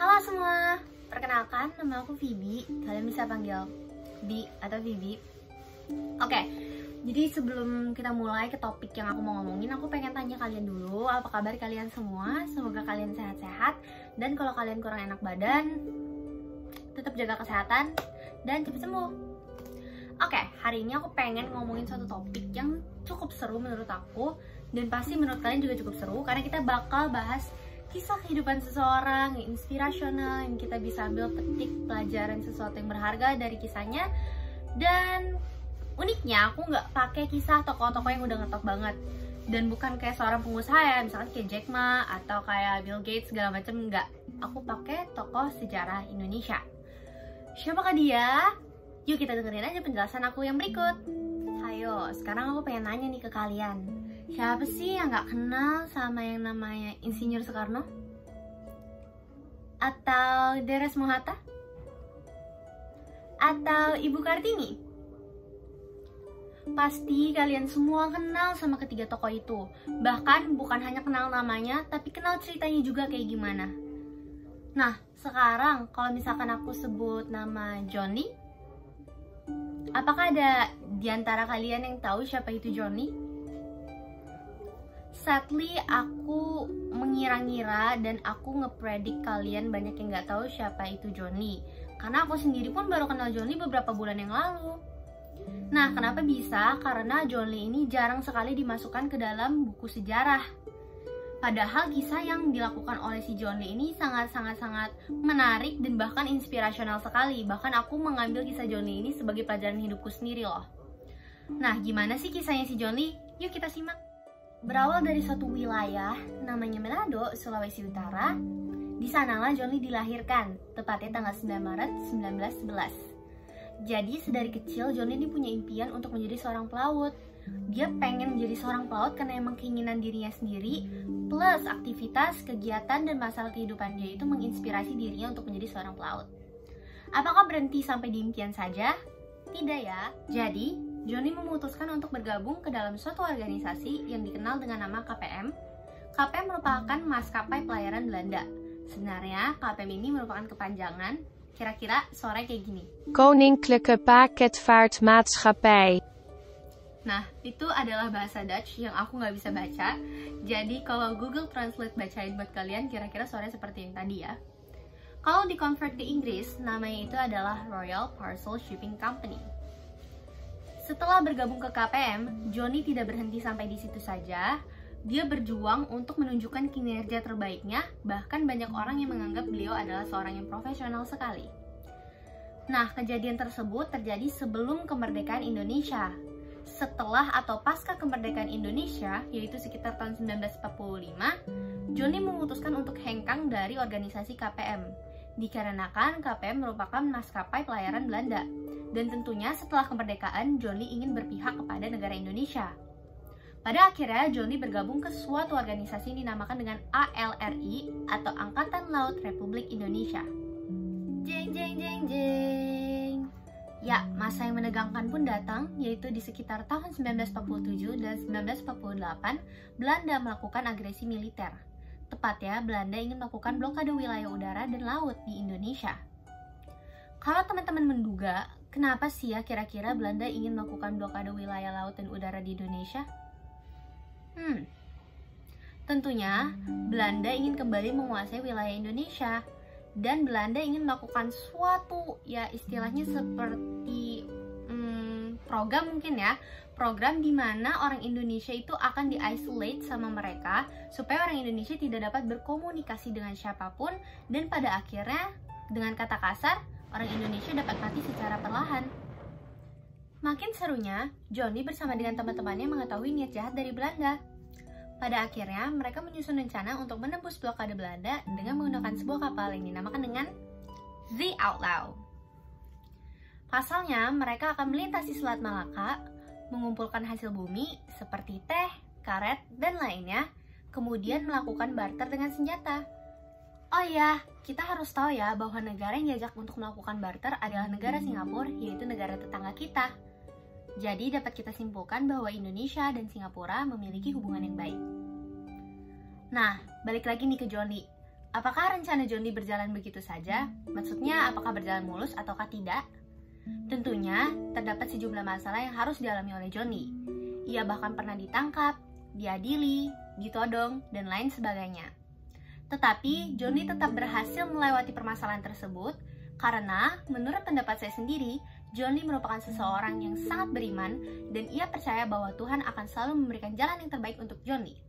Halo semua, perkenalkan nama aku Vivi. Kalian bisa panggil Bi atau Vivi. Oke, jadi sebelum kita mulai ke topik yang aku mau ngomongin, aku pengen tanya kalian dulu, apa kabar kalian semua? Semoga kalian sehat-sehat. Dan kalau kalian kurang enak badan, tetap jaga kesehatan dan cepat sembuh. Oke, hari ini aku pengen ngomongin suatu topik yang cukup seru menurut aku, dan pasti menurut kalian juga cukup seru, karena kita bakal bahas kisah kehidupan seseorang yang inspirasional, yang kita bisa ambil petik pelajaran sesuatu yang berharga dari kisahnya. Dan uniknya aku nggak pakai kisah tokoh-tokoh yang udah ngetop banget, dan bukan kayak seorang pengusaha ya, misalkan kayak Jack Ma atau kayak Bill Gates segala macam, nggak. Aku pakai tokoh sejarah Indonesia. Siapakah dia? Yuk kita dengerin aja penjelasan aku yang berikut. Hayo, sekarang aku pengen nanya nih ke kalian, siapa sih yang nggak kenal sama yang namanya Insinyur Soekarno? Atau Deres Mohatta? Atau Ibu Kartini? Pasti kalian semua kenal sama ketiga tokoh itu. Bahkan bukan hanya kenal namanya, tapi kenal ceritanya juga kayak gimana. Nah, sekarang kalau misalkan aku sebut nama Johnny, apakah ada di antara kalian yang tahu siapa itu Johnny? Sadly, aku mengira-ngira dan aku ngepredik kalian banyak yang nggak tahu siapa itu Johnny, karena aku sendiri pun baru kenal Johnny beberapa bulan yang lalu. Nah, kenapa bisa? Karena Johnny ini jarang sekali dimasukkan ke dalam buku sejarah. Padahal kisah yang dilakukan oleh si Johnny ini sangat-sangat menarik dan bahkan inspirasional sekali. Bahkan aku mengambil kisah Johnny ini sebagai pelajaran hidupku sendiri loh. Nah, gimana sih kisahnya si Johnny? Yuk kita simak. Berawal dari suatu wilayah namanya Manado, Sulawesi Utara. Di sanalah Johnny dilahirkan, tepatnya tanggal 9 Maret 1911. Jadi sedari kecil Johnny ini punya impian untuk menjadi seorang pelaut. Dia pengen menjadi seorang pelaut karena emang keinginan dirinya sendiri, plus aktivitas, kegiatan, dan masalah kehidupan dia itu menginspirasi dirinya untuk menjadi seorang pelaut. Apakah berhenti sampai di impian saja? Tidak ya. Jadi, Johnny memutuskan untuk bergabung ke dalam suatu organisasi yang dikenal dengan nama KPM. KPM merupakan maskapai pelayaran Belanda. Sebenarnya, KPM ini merupakan kepanjangan, kira-kira suaranya kayak gini. Koninklijke Pakketvaartmaatschappij. Nah, itu adalah bahasa Dutch yang aku nggak bisa baca. Jadi kalau Google Translate bacain buat kalian, kira-kira suaranya seperti yang tadi ya. Kalau di-convert ke Inggris, namanya itu adalah Royal Parcel Shipping Company. Setelah bergabung ke KPM, Johnny tidak berhenti sampai di situ saja. Dia berjuang untuk menunjukkan kinerja terbaiknya, bahkan banyak orang yang menganggap beliau adalah seorang yang profesional sekali. Nah, kejadian tersebut terjadi sebelum kemerdekaan Indonesia. Setelah atau pasca kemerdekaan Indonesia, yaitu sekitar tahun 1945, Johnny memutuskan untuk hengkang dari organisasi KPM, dikarenakan KPM merupakan maskapai pelayaran Belanda. Dan tentunya setelah kemerdekaan, Johnny ingin berpihak kepada negara Indonesia. Pada akhirnya, Johnny bergabung ke suatu organisasi yang dinamakan dengan ALRI atau Angkatan Laut Republik Indonesia. Jeng jeng jeng jeng. Ya, masa yang menegangkan pun datang, yaitu di sekitar tahun 1947 dan 1948, Belanda melakukan agresi militer. Tepatnya, Belanda ingin melakukan blokade wilayah udara dan laut di Indonesia. Kalau teman-teman menduga, kenapa sih ya kira-kira Belanda ingin melakukan blokade wilayah laut dan udara di Indonesia? Tentunya, Belanda ingin kembali menguasai wilayah Indonesia. Dan Belanda ingin melakukan suatu, ya istilahnya seperti program mungkin ya, program di mana orang Indonesia itu akan di-isolate sama mereka supaya orang Indonesia tidak dapat berkomunikasi dengan siapapun, dan pada akhirnya dengan kata kasar orang Indonesia dapat mati secara perlahan. Makin serunya, Johnny bersama dengan teman-temannya mengetahui niat jahat dari Belanda. Pada akhirnya, mereka menyusun rencana untuk menembus blokade Belanda dengan menggunakan sebuah kapal yang dinamakan dengan The Outlaw. Pasalnya, mereka akan melintasi Selat Malaka, mengumpulkan hasil bumi seperti teh, karet, dan lainnya, kemudian melakukan barter dengan senjata. Oh iya, kita harus tahu ya bahwa negara yang diajak untuk melakukan barter adalah negara Singapura, yaitu negara tetangga kita. Jadi dapat kita simpulkan bahwa Indonesia dan Singapura memiliki hubungan yang baik. Nah, balik lagi nih ke Johnny. Apakah rencana Johnny berjalan begitu saja? Maksudnya, apakah berjalan mulus ataukah tidak? Tentunya, terdapat sejumlah masalah yang harus dialami oleh Johnny. Ia bahkan pernah ditangkap, diadili, ditodong, dan lain sebagainya. Tetapi, Johnny tetap berhasil melewati permasalahan tersebut karena, menurut pendapat saya sendiri, Johnny merupakan seseorang yang sangat beriman dan ia percaya bahwa Tuhan akan selalu memberikan jalan yang terbaik untuk Johnny.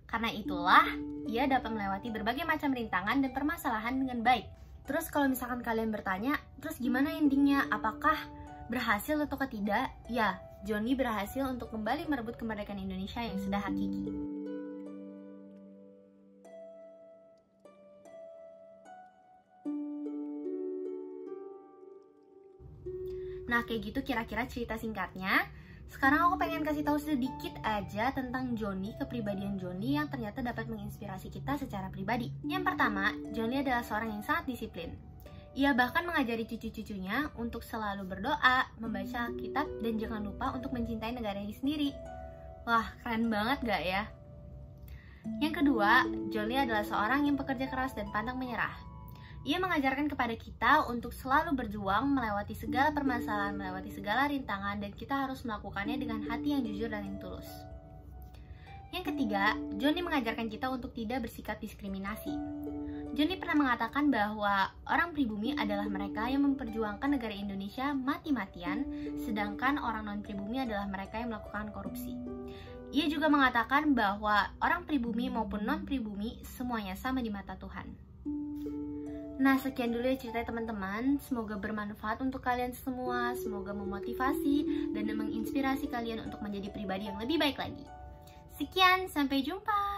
Karena itulah, ia dapat melewati berbagai macam rintangan dan permasalahan dengan baik. Terus kalau misalkan kalian bertanya, terus gimana endingnya? Apakah berhasil atau tidak? Ya, Johnny berhasil untuk kembali merebut kemerdekaan Indonesia yang sudah hakiki. Nah, kayak gitu kira-kira cerita singkatnya. Sekarang aku pengen kasih tahu sedikit aja tentang Johnny, kepribadian Johnny yang ternyata dapat menginspirasi kita secara pribadi. Yang pertama, Johnny adalah seorang yang sangat disiplin. Ia bahkan mengajari cucu-cucunya untuk selalu berdoa, membaca Alkitab, dan jangan lupa untuk mencintai negaranya sendiri. Wah, keren banget gak ya? Yang kedua, Johnny adalah seorang yang pekerja keras dan pantang menyerah. Ia mengajarkan kepada kita untuk selalu berjuang melewati segala permasalahan, melewati segala rintangan, dan kita harus melakukannya dengan hati yang jujur dan yang tulus. Yang ketiga, Johnny mengajarkan kita untuk tidak bersikap diskriminasi. Johnny pernah mengatakan bahwa orang pribumi adalah mereka yang memperjuangkan negara Indonesia mati-matian, sedangkan orang non-pribumi adalah mereka yang melakukan korupsi. Ia juga mengatakan bahwa orang pribumi maupun non-pribumi semuanya sama di mata Tuhan. Nah, sekian dulu ya cerita teman-teman. Semoga bermanfaat untuk kalian semua. Semoga memotivasi dan menginspirasi kalian untuk menjadi pribadi yang lebih baik lagi. Sekian, sampai jumpa.